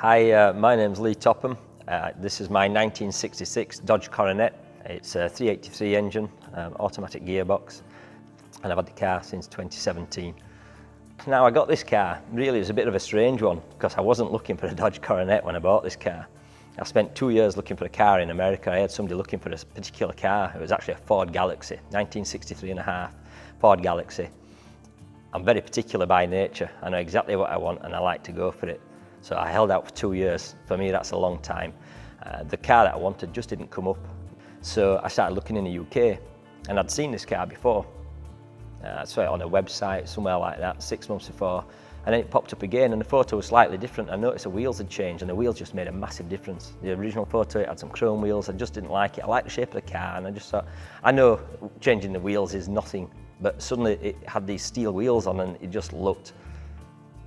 Hi, my name's Lee Topham. This is my 1966 Dodge Coronet. It's a 383 engine, automatic gearbox, and I've had the car since 2017. Now, I got this car, really it was a bit of a strange one because I wasn't looking for a Dodge Coronet when I bought this car. I spent 2 years looking for a car in America. I had somebody looking for a particular car. It was actually a Ford Galaxy, 1963 and a half Ford Galaxy. I'm very particular by nature. I know exactly what I want and I like to go for it. So I held out for 2 years. For me, that's a long time. The car that I wanted just didn't come up. So I started looking in the UK and I'd seen this car before. I saw it on a website, somewhere like that, 6 months before. And then it popped up again and the photo was slightly different. I noticed the wheels had changed and the wheels just made a massive difference. The original photo, it had some chrome wheels. I just didn't like it. I liked the shape of the car and I just thought, I know changing the wheels is nothing, but suddenly it had these steel wheels on and it just looked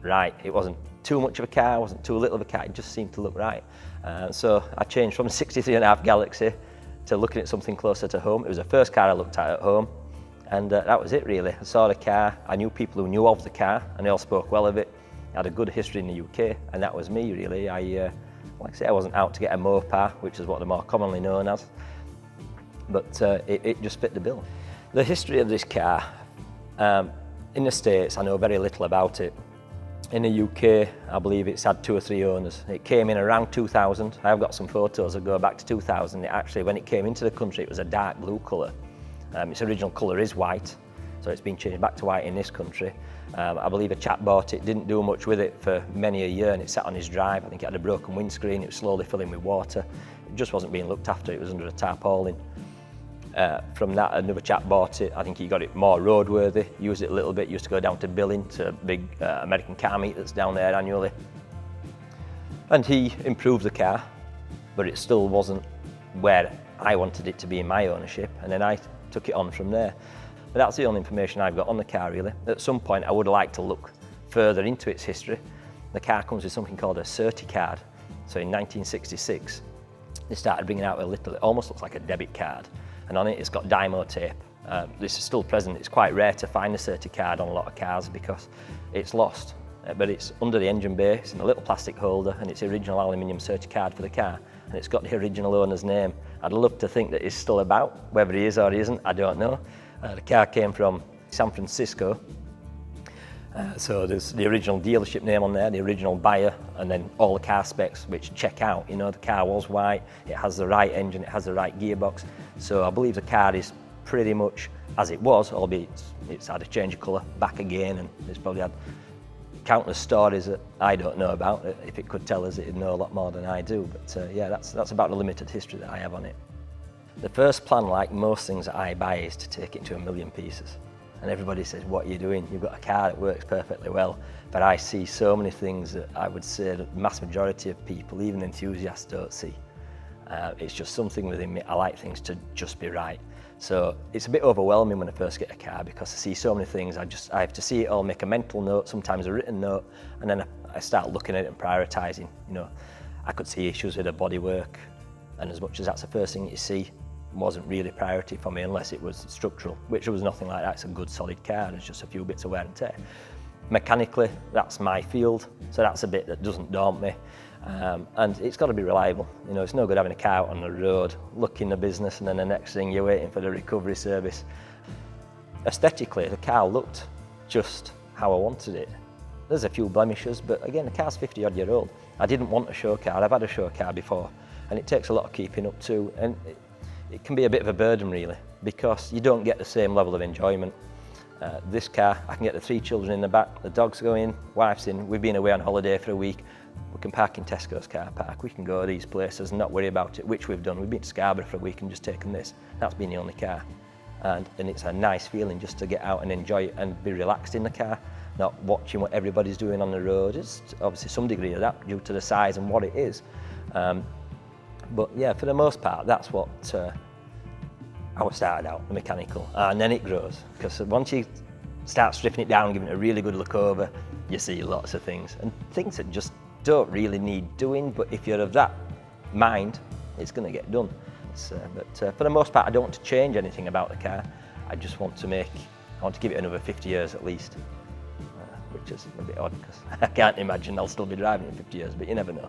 right. It wasn't too much of a car, wasn't too little of a car, it just seemed to look right. So I changed from a 63 and a half Galaxy to looking at something closer to home. It was the first car I looked at home, and that was it really. I saw the car, I knew people who knew of the car, and they all spoke well of it. It had a good history in the UK, and that was me really. Like I say, I wasn't out to get a Mopar, which is what they're more commonly known as, but it just fit the bill. The history of this car, in the States, I know very little about it. In the UK, I believe it's had 2 or 3 owners. It came in around 2000. I've got some photos that go back to 2000. It actually, when it came into the country, it was a dark blue colour. Its original colour is white, so it's been changed back to white in this country. I believe a chap bought it, didn't do much with it for many a year, and it sat on his drive. I think it had a broken windscreen, it was slowly filling with water. It just wasn't being looked after, it was under a tarpaulin. From that, another chap bought it. I think he got it more roadworthy, used it a little bit, used to go down to Billing, to a big American car meet that's down there annually. And he improved the car, but it still wasn't where I wanted it to be in my ownership, and then I took it on from there. But that's the only information I've got on the car really. At some point I would like to look further into its history. The car comes with something called a Certi card. So in 1966, they started bringing out a little, it almost looks like a debit card, and on it it's got Dymo tape. This is still present. It's quite rare to find a Certi card on a lot of cars because it's lost. But it's under the engine bay, it's in a little plastic holder, and it's the original aluminium Certi card for the car, and it's got the original owner's name. I'd love to think that he's still about. Whether he is or he isn't, I don't know. The car came from San Francisco, so there's the original dealership name on there, the original buyer, and then all the car specs which check out. You know, the car was white, it has the right engine, it has the right gearbox. So I believe the car is pretty much as it was, albeit it's had a change of colour back again, and it's probably had countless stories that I don't know about. If it could tell us, it'd know a lot more than I do. But yeah, that's about the limited history that I have on it. The first plan, like most things that I buy, is to take it to 1,000,000 pieces. And everybody says, what are you doing? You've got a car that works perfectly well. But I see so many things that I would say that the mass majority of people, even enthusiasts, don't see. It's just something within me. I like things to just be right. So it's a bit overwhelming when I first get a car because I see so many things. I have to see it all, make a mental note, sometimes a written note, and then I start looking at it and prioritising. You know, I could see issues with the bodywork, and as much as that's the first thing you see, wasn't really a priority for me unless it was structural, which was nothing like that. It's a good solid car, there's just a few bits of wear and tear. Mechanically, that's my field, so that's a bit that doesn't daunt me. And it's got to be reliable. You know, it's no good having a car out on the road, looking the business, and then the next thing you're waiting for the recovery service. Aesthetically, the car looked just how I wanted it. There's a few blemishes, but again, the car's 50-odd year old. I didn't want a show car. I've had a show car before, and it takes a lot of keeping up to, and it can be a bit of a burden really, because you don't get the same level of enjoyment. This car, I can get the 3 children in the back, the dogs go in, wife's in, we've been away on holiday for a week, we can park in Tesco's car park, we can go to these places and not worry about it, which we've done. We've been to Scarborough for a week and just taken this. That's been the only car. And it's a nice feeling just to get out and enjoy it and be relaxed in the car, not watching what everybody's doing on the road. It's obviously some degree of that due to the size and what it is. But yeah, for the most part, that's what I started out, the mechanical, and then it grows, because once you start stripping it down, giving it a really good look over, you see lots of things, and things that just don't really need doing, but if you're of that mind, it's going to get done. But for the most part, I don't want to change anything about the car. I just want to give it another 50 years at least. which is a bit odd because I can't imagine I'll still be driving in 50 years, but you never know.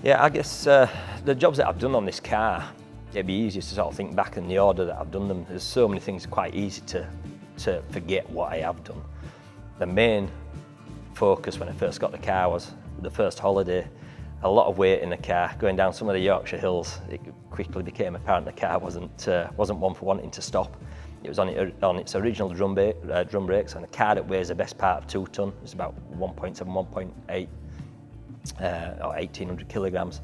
Yeah, I guess the jobs that I've done on this car, it'd be easier to sort of think back in the order that I've done them. There's so many things quite easy to forget what I have done. The main focus when I first got the car was the first holiday. A lot of weight in the car, going down some of the Yorkshire hills. It quickly became apparent the car wasn't one for wanting to stop. It was on its original drum brakes, and a car that weighs the best part of 2 tonne, it's about 1.7, 1.8 or 1,800 kilograms.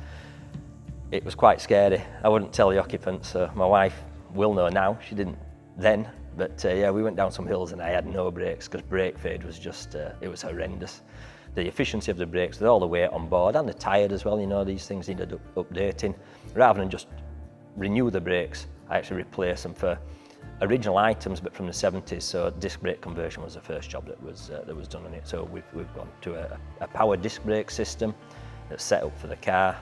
It was quite scary. I wouldn't tell the occupants, so my wife will know now, she didn't then, but yeah, we went down some hills and I had no brakes because brake fade was just, it was horrendous. The efficiency of the brakes with all the weight on board and the tyre as well, you know, these things needed updating. Rather than just renew the brakes, I actually replaced them for original items but from the 70s, so disc brake conversion was the first job that was done on it. So we've gone to a power disc brake system that's set up for the car.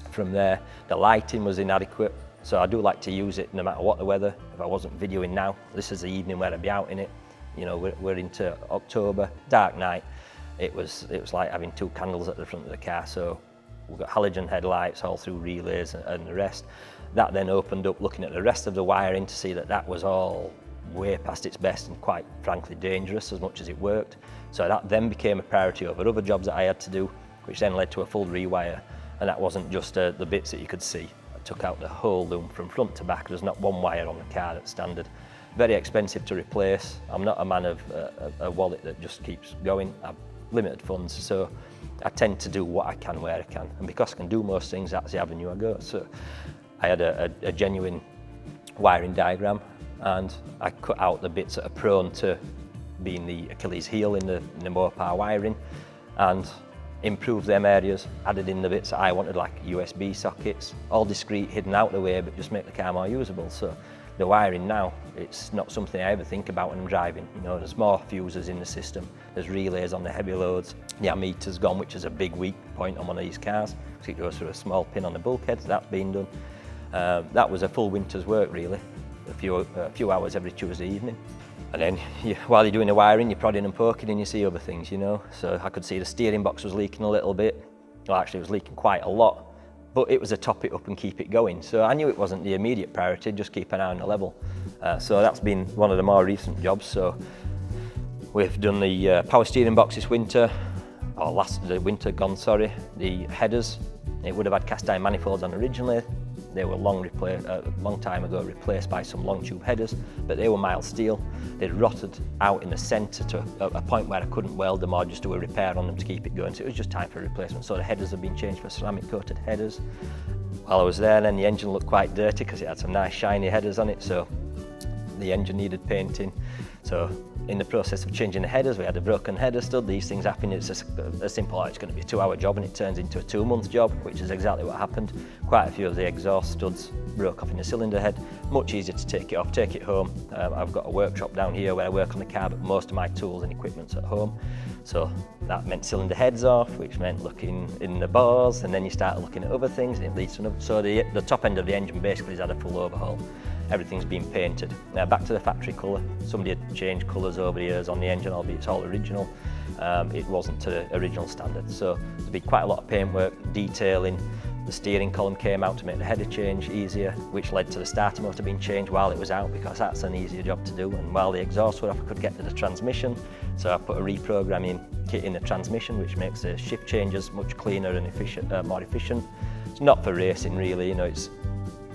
From there, the lighting was inadequate, so I do like to use it no matter what the weather. If I wasn't videoing now, this is the evening where I'd be out in it. You know, we're into October, dark night. It was like having 2 candles at the front of the car, so we've got halogen headlights all through relays and the rest. That then opened up looking at the rest of the wiring to see that that was all way past its best and quite frankly dangerous as much as it worked. So that then became a priority over other jobs that I had to do, which then led to a full rewire. And that wasn't just the bits that you could see. I took out the whole loom from front to back. There's not one wire on the car that's standard. Very expensive to replace. I'm not a man of a wallet that just keeps going. I've limited funds, so I tend to do what I can where I can. And because I can do most things, that's the avenue I go. So I had a genuine wiring diagram, and I cut out the bits that are prone to being the Achilles heel in the Mopar wiring, and improved them areas, added in the bits that I wanted, like USB sockets, all discreet, hidden out the way, but just make the car more usable. So the wiring now, it's not something I ever think about when I'm driving. You know, there's more fuses in the system, there's relays on the heavy loads, the ammeter's gone, which is a big weak point on one of these cars, because it goes through a small pin on the bulkhead. That's been done. That was a full winter's work really, a few hours every Tuesday evening. And then while you're doing the wiring, you're prodding and poking and you see other things, you know. So I could see the steering box was leaking a little bit. Well, actually it was leaking quite a lot, but it was a top it up and keep it going. So I knew it wasn't the immediate priority, just keep an eye on the level. So that's been one of the more recent jobs. So we've done the power steering box this winter, or the winter gone, sorry. The headers, it would have had cast iron manifolds on originally. They were long time ago replaced by some long tube headers, but they were mild steel. They'd rotted out in the centre to a point where I couldn't weld them or just do a repair on them to keep it going. So it was just time for replacement. So the headers have been changed for ceramic coated headers. While I was there, then the engine looked quite dirty because it had some nice shiny headers on it. So the engine needed painting. So in the process of changing the headers, we had a broken header stud. These things happen. It's a simple, it's going to be a 2-hour job, and it turns into a 2-month job, which is exactly what happened. Quite a few of the exhaust studs broke off in the cylinder head. Much easier to take it off, take it home. I've got a workshop down here where I work on the car, but most of my tools and equipment's at home. So that meant cylinder heads off, which meant looking in the bars, and then you start looking at other things, and it leads to another. So the top end of the engine basically has had a full overhaul. Everything's been painted. Now back to the factory colour. Somebody had changed colours over the years on the engine, albeit it's all original. It wasn't to the original standard. So there's been quite a lot of paintwork, detailing. The steering column came out to make the header change easier, which led to the starter motor being changed while it was out, because that's an easier job to do. And while the exhaust were off, I could get to the transmission. So I put a reprogramming kit in the transmission, which makes the shift changes much cleaner and more efficient. It's not for racing really, you know, it's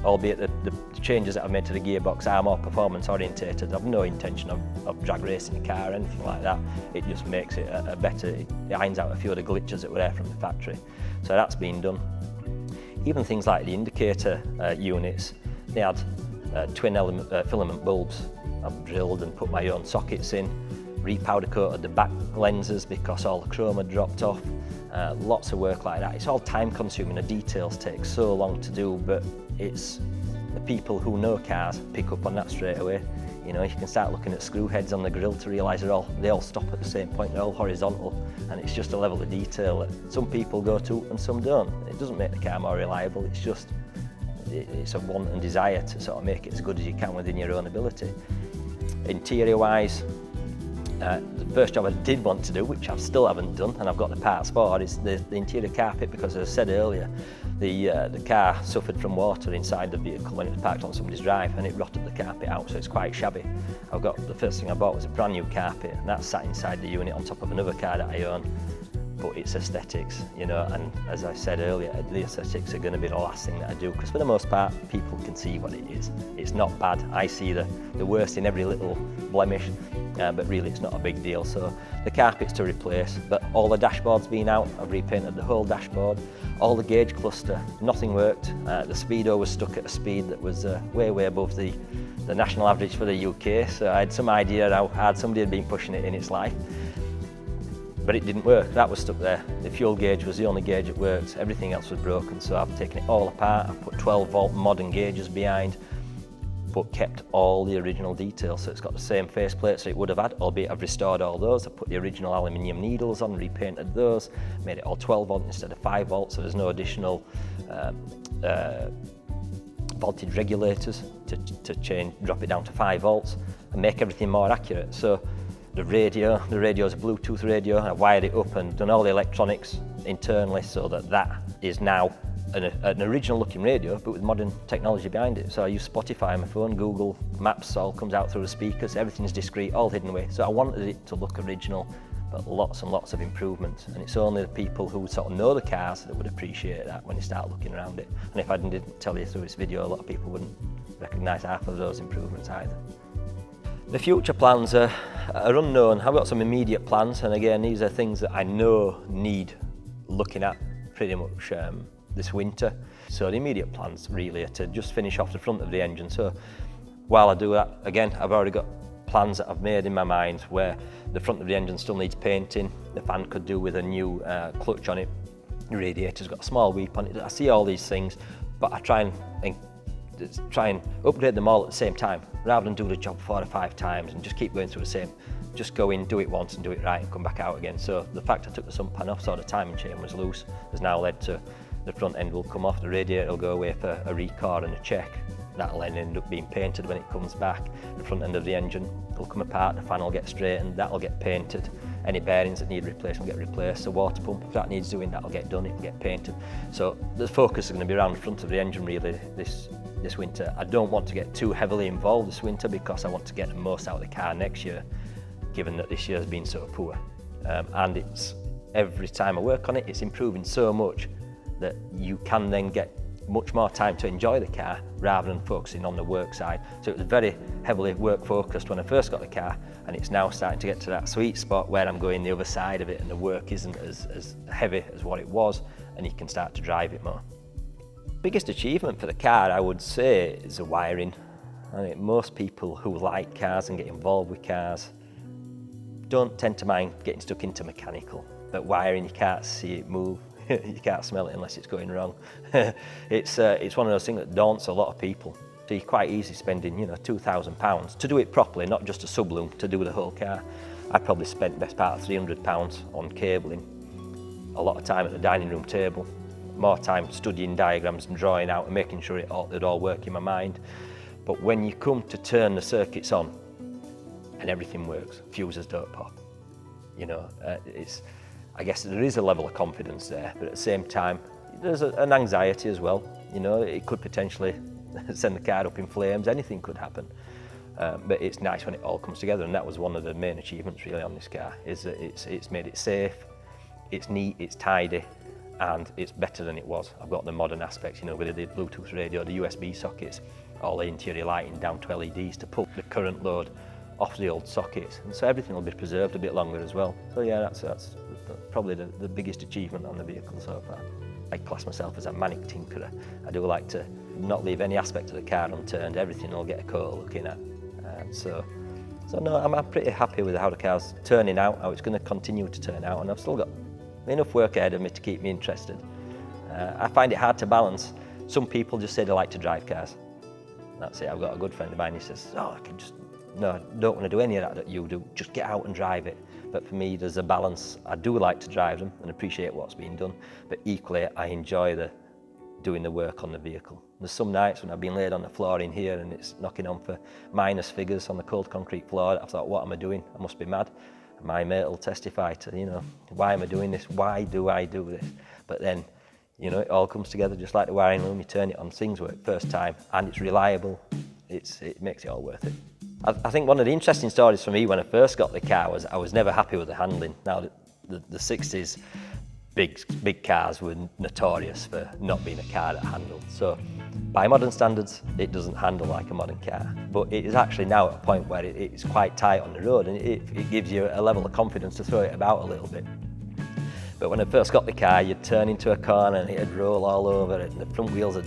albeit the changes that I've made to the gearbox are more performance orientated. I've no intention of drag racing a car or anything like that. It just makes it a better, it irons out a few of the glitches that were there from the factory. So that's been done. Even things like the indicator units, they had twin filament bulbs. I've drilled and put my own sockets in, repowder coated the back lenses because all the chrome had dropped off. Lots of work like that. It's all time consuming, the details take so long to do, but it's the people who know cars pick up on that straight away. You know, you can start looking at screw heads on the grille to realise they all stop at the same point, they're all horizontal, and it's just a level of detail that some people go to and some don't. It doesn't make the car more reliable, it's just, it's a want and desire to sort of make it as good as you can within your own ability. Interior wise, The first job I did want to do, which I still haven't done, and I've got the parts for, is the interior carpet, because as I said earlier, the car suffered from water inside the vehicle when it was parked on somebody's drive, and it rotted the carpet out, so it's quite shabby. The first thing I bought was a brand new carpet, and that's sat inside the unit on top of another car that I own. But it's aesthetics, you know, and as I said earlier, the aesthetics are going to be the last thing that I do, because for the most part, people can see what it is. It's not bad. I see the worst in every little blemish, but really it's not a big deal. So the carpet's to replace, but all the dashboard's been out. I've repainted the whole dashboard, all the gauge cluster, nothing worked. The speedo was stuck at a speed that was way above the national average for the UK, so I had some idea how hard somebody had been pushing it in its life. But it didn't work, that was stuck there. The fuel gauge was the only gauge that worked, everything else was broken, so I've taken it all apart, I've put 12 volt modern gauges behind, but kept all the original details, so it's got the same faceplates that it would have had, albeit I've restored all those. I've put the original aluminium needles on, repainted those, made it all 12 volt instead of 5 volt, so there's no additional voltage regulators to drop it down to 5 volts and make everything more accurate. So the radio's a Bluetooth radio, I wired it up and done all the electronics internally so that is now an original looking radio, but with modern technology behind it. So I use Spotify on my phone, Google Maps all comes out through the speakers, everything's discreet, all hidden away. So I wanted it to look original, but lots and lots of improvements. And it's only the people who sort of know the cars that would appreciate that when you start looking around it. And if I didn't tell you through this video, a lot of people wouldn't recognise half of those improvements either. The future plans are unknown. I've got some immediate plans, and again, these are things that I know need looking at pretty much this winter. So the immediate plans really are to just finish off the front of the engine. So while I do that, again, I've already got plans that I've made in my mind where the front of the engine still needs painting, the fan could do with a new clutch on it, the radiator's got a small weep on it. I see all these things, but I try and upgrade them all at the same time, rather than do the job 4 or 5 times and just keep going through the same. Just go in, do it once and do it right and come back out again. So the fact I took the sump pan off, so the timing chain was loose, has now led to the front end will come off, the radiator will go away for a record and a check. That'll then end up being painted when it comes back. The front end of the engine will come apart, the fan will get straightened, that'll get painted. Any bearings that need replaced will get replaced. The water pump, if that needs doing, that'll get done, it'll get painted. So the focus is going to be around the front of the engine really this winter. I don't want to get too heavily involved this winter because I want to get the most out of the car next year, given that this year has been so poor. And it's every time I work on it, it's improving so much that you can then get much more time to enjoy the car rather than focusing on the work side. So it was very heavily work focused when I first got the car, and it's now starting to get to that sweet spot where I'm going the other side of it and the work isn't as heavy as what it was, and you can start to drive it more. Biggest achievement for the car, I would say, is the wiring. I mean, most people who like cars and get involved with cars don't tend to mind getting stuck into mechanical, but wiring, you can't see it move. You can't smell it unless it's going wrong. It's one of those things that daunts a lot of people. So you're quite easy spending, £2,000 to do it properly, not just a subloom, to do the whole car. I probably spent best part of £300 on cabling, a lot of time at the dining room table, more time studying diagrams and drawing out and making sure it all work in my mind. But when you come to turn the circuits on and everything works, fuses don't pop. I guess there is a level of confidence there, but at the same time, there's an anxiety as well. It could potentially send the car up in flames, anything could happen. But it's nice when it all comes together, and that was one of the main achievements really on this car, is that it's made it safe, it's neat, it's tidy, and it's better than it was. I've got the modern aspects, with the Bluetooth radio, the USB sockets, all the interior lighting down to LEDs to pull the current load off the old sockets, and so everything will be preserved a bit longer as well. So yeah, that's probably the biggest achievement on the vehicle so far. I class myself as a manic tinkerer. I do like to not leave any aspect of the car unturned. Everything will get a coat looking at. So no, I'm pretty happy with how the car's turning out, how it's going to continue to turn out, and I've still got enough work ahead of me to keep me interested. I find it hard to balance. Some people just say they like to drive cars. That's it. I've got a good friend of mine, he says, no, I don't want to do any of that you do, just get out and drive it. But for me, there's a balance. I do like to drive them and appreciate what's being done, but equally I enjoy the doing the work on the vehicle. There's some nights when I've been laid on the floor in here and it's knocking on for minus figures on the cold concrete floor. I thought, what am I doing? I must be mad. And my mate will testify to, you know, why am I doing this? Why do I do this? But then, you know, it all comes together just like the wiring loom. You turn it on, things work first time, and it's reliable. It makes it all worth it. I think one of the interesting stories for me when I first got the car was I was never happy with the handling. Now, the 60s, big cars were notorious for not being a car that handled. So by modern standards, it doesn't handle like a modern car. But it is actually now at a point where it's quite tight on the road, and it gives you a level of confidence to throw it about a little bit. But when I first got the car, you'd turn into a corner and it'd roll all over it, and the front wheels would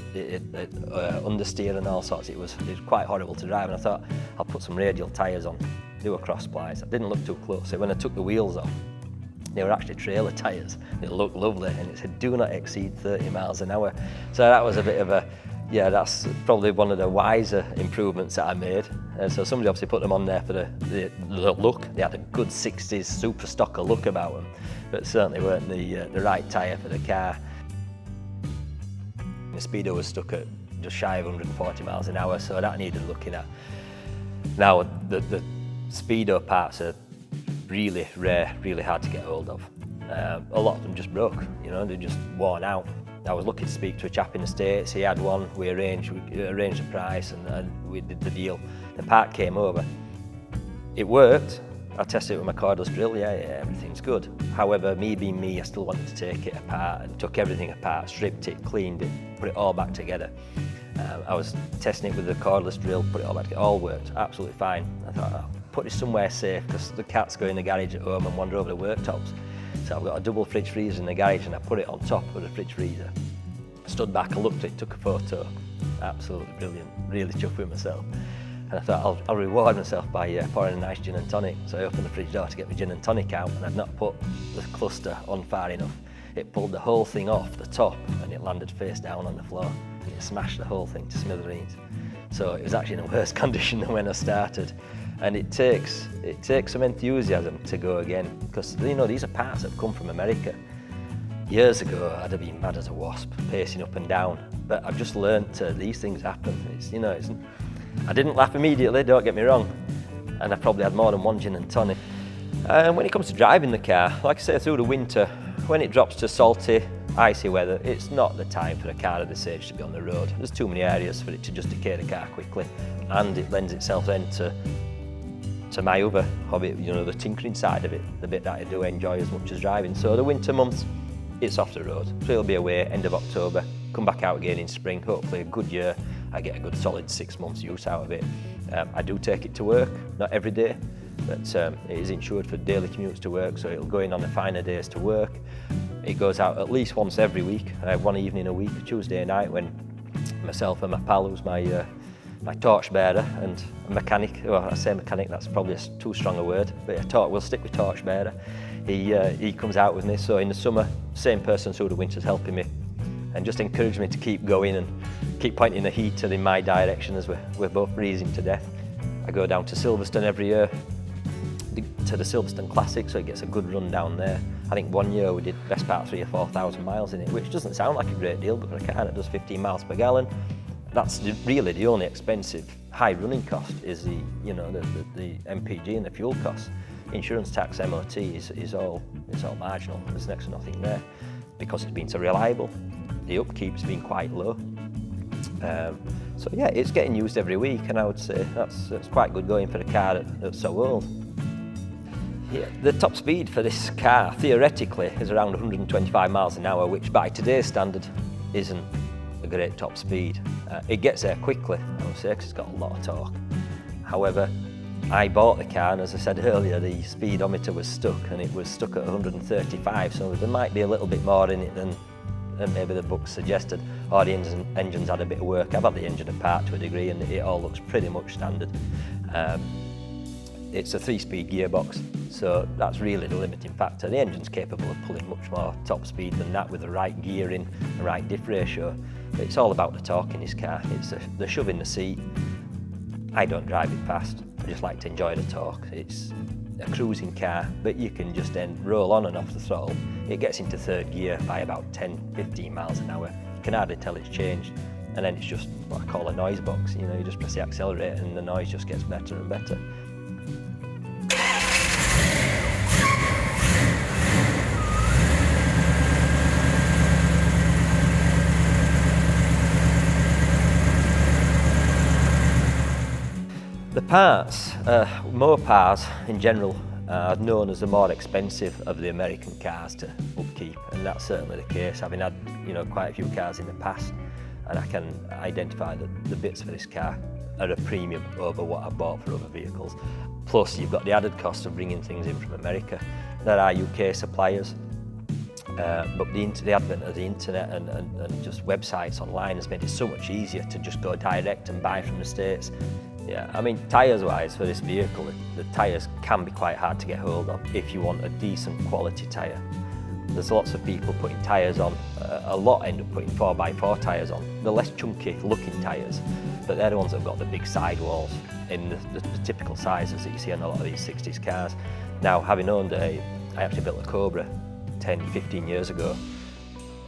understeer and all sorts. It was quite horrible to drive, and I thought, I'll put some radial tyres on, do a cross splice. I didn't look too closely. When I took the wheels off, they were actually trailer tyres. They looked lovely, and it said, do not exceed 30 miles an hour. So that was a bit of a, yeah, that's probably one of the wiser improvements that I made. And so somebody obviously put them on there for the look. They had a good 60s super stocker look about them, but certainly weren't the right tyre for the car. The speedo was stuck at just shy of 140 miles an hour, so that needed looking at. Now, the speedo parts are really rare, really hard to get hold of. A lot of them just broke, you know, they're just worn out. I was lucky to speak to a chap in the States. He had one, we arranged the price, and we did the deal. The part came over. It worked. I tested it with my cordless drill, yeah, everything's good. However, me being me, I still wanted to take it apart, and took everything apart, stripped it, cleaned it, put it all back together. I was testing it with the cordless drill, put it all back together, it all worked, absolutely fine. I thought, I'll put it somewhere safe, because the cats go in the garage at home and wander over the worktops. So I've got a double fridge freezer in the garage, and I put it on top of the fridge freezer. I stood back, I looked at it, took a photo. Absolutely brilliant, really chuffed with myself. And I thought, I'll reward myself by pouring a nice gin and tonic. So I opened the fridge door to get my gin and tonic out, and I'd not put the cluster on far enough. It pulled the whole thing off the top, and it landed face down on the floor. And it smashed the whole thing to smithereens. So it was actually in a worse condition than when I started. And it takes some enthusiasm to go again, because, you know, these are parts that have come from America. Years ago, I'd have been mad as a wasp, pacing up and down. But I've just learned these things happen. I didn't laugh immediately, don't get me wrong. And I probably had more than one gin and tonic. And when it comes to driving the car, like I say, through the winter, when it drops to salty, icy weather, it's not the time for a car of this age to be on the road. There's too many areas for it to just decay the car quickly. And it lends itself then to my other hobby, you know, the tinkering side of it, the bit that I do enjoy as much as driving. So the winter months, it's off the road. So it'll be away end of October, come back out again in spring, hopefully a good year. I get a good solid 6 months use out of it. I do take it to work, not every day, but it is insured for daily commutes to work, so it'll go in on the finer days to work. It goes out at least once every week. I have one evening a week, Tuesday night, when myself and my pal, who's my torch bearer and a mechanic, well, I say mechanic, that's probably too strong a word, but we'll stick with torch bearer. He comes out with me, so in the summer, same person through the winter's helping me and just encouraged me to keep going and keep pointing the heater in my direction as we're both freezing to death. I go down to Silverstone every year, to the Silverstone Classic, so it gets a good run down there. I think one year we did best part 3,000 or 4,000 miles in it, which doesn't sound like a great deal, but for a car that does 15 miles per gallon, that's really the only expensive high running cost is the MPG and the fuel costs. Insurance, tax, MOT is all marginal. There's next to nothing there because it's been so reliable. The upkeep's been quite low. So yeah, it's getting used every week, and I would say that's quite good going for a car that's so old. Yeah, the top speed for this car theoretically is around 125 miles an hour, which by today's standard isn't a great top speed. It gets there quickly, I would say, because it's got a lot of torque. However, I bought the car, and as I said earlier, the speedometer was stuck, and it was stuck at 135, so there might be a little bit more in it than maybe the book suggested, or the engine's had a bit of work. I've had the engine apart to a degree, and it all looks pretty much standard. It's a 3-speed gearbox, so that's really the limiting factor. The engine's capable of pulling much more top speed than that with the right gearing, the right diff ratio. But it's all about the torque in this car. It's the shove in the seat. I don't drive it fast. I just like to enjoy the torque. It's a cruising car, but you can just then roll on and off the throttle. It gets into third gear by about 10-15 miles an hour. You can hardly tell it's changed. And then it's just what I call a noise box. You know, you just press the accelerator and the noise just gets better and better. The parts, Mopars in general, are known as the more expensive of the American cars to upkeep, and that's certainly the case. Having had, you know, quite a few cars in the past, and I can identify that the bits for this car are a premium over what I bought for other vehicles. Plus, you've got the added cost of bringing things in from America. There are UK suppliers, but the advent of the internet and just websites online has made it so much easier to just go direct and buy from the States. Yeah, I mean, tyres-wise for this vehicle, the tyres can be quite hard to get hold of if you want a decent quality tyre. There's lots of people putting tyres on, a lot end up putting 4x4 tyres on. The less chunky looking tyres, but they're the ones that have got the big sidewalls in the typical sizes that you see on a lot of these 60s cars. Now, having owned I actually built a Cobra 10, 15 years ago,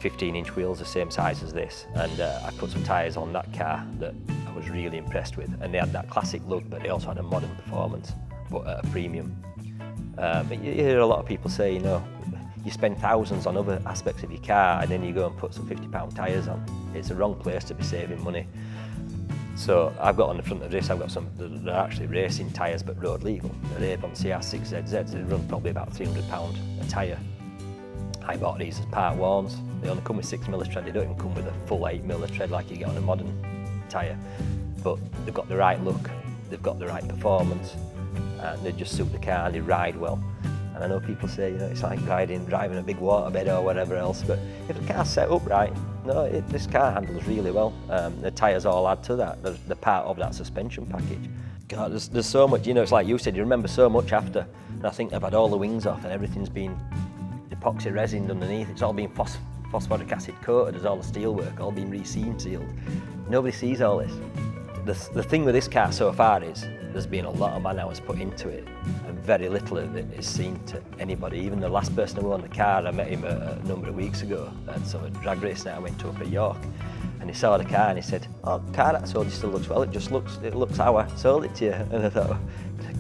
15-inch wheels, the same size as this, and I put some tyres on that car that I was really impressed with, and they had that classic look, but they also had a modern performance, but at a premium. But you hear a lot of people say, you know, you spend thousands on other aspects of your car and then you go and put some £50 tyres on. It's the wrong place to be saving money. So I've got on the front of this, I've got some, they're actually racing tyres but road legal. They're Avon CR6ZZs, they run probably about £300 a tyre. I bought these as part ones. They only come with 6mm tread, they don't even come with a full 8mm tread like you get on a modern tyre. But they've got the right look, they've got the right performance, and they just suit the car and they ride well. And I know people say, you know, it's like driving a big waterbed or whatever else, but if the car's set up right, no, this car handles really well. The tyres all add to that, they're part of that suspension package. God, there's so much, you know, it's like you said, you remember so much after, and I think I've had all the wings off and everything's been epoxy resined underneath, it's all been phosphoric acid coated as all the steel work, all been re-seam sealed. Nobody sees all this. The thing with this car so far is there's been a lot of man hours put into it and very little of it is seen to anybody. Even the last person who owned the car, I met him a number of weeks ago at some drag race that I went to up at York, and he saw the car and he said, "Oh, the car that I sold you still looks well, it looks how I sold it to you." And I thought,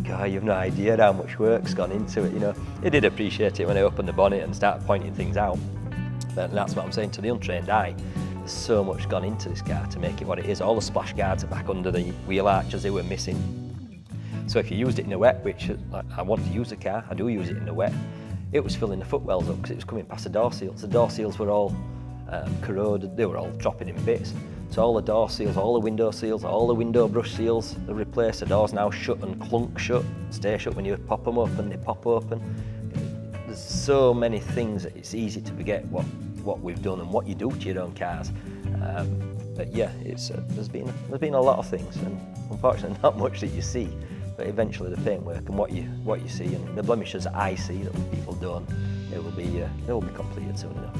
God, you've no idea how much work's gone into it, you know. He did appreciate it when I opened the bonnet and started pointing things out. But that's what I'm saying to the untrained eye. There's so much gone into this car to make it what it is. All the splash guards are back under the wheel arches, they were missing. So if you used it in the wet, which I want to use the car, I do use it in the wet, it was filling the footwells up because it was coming past the door seals. The door seals were all corroded, they were all dropping in bits. So all the door seals, all the window seals, all the window brush seals, they're replaced. The door's now shut and clunk shut, stay shut. When you pop them open, they pop open. There's so many things that it's easy to forget what we've done and what you do to your own cars. But yeah, there's been a lot of things, and unfortunately not much that you see. But eventually the paintwork and what you see and the blemishes I see that people don't, it will be completed soon enough.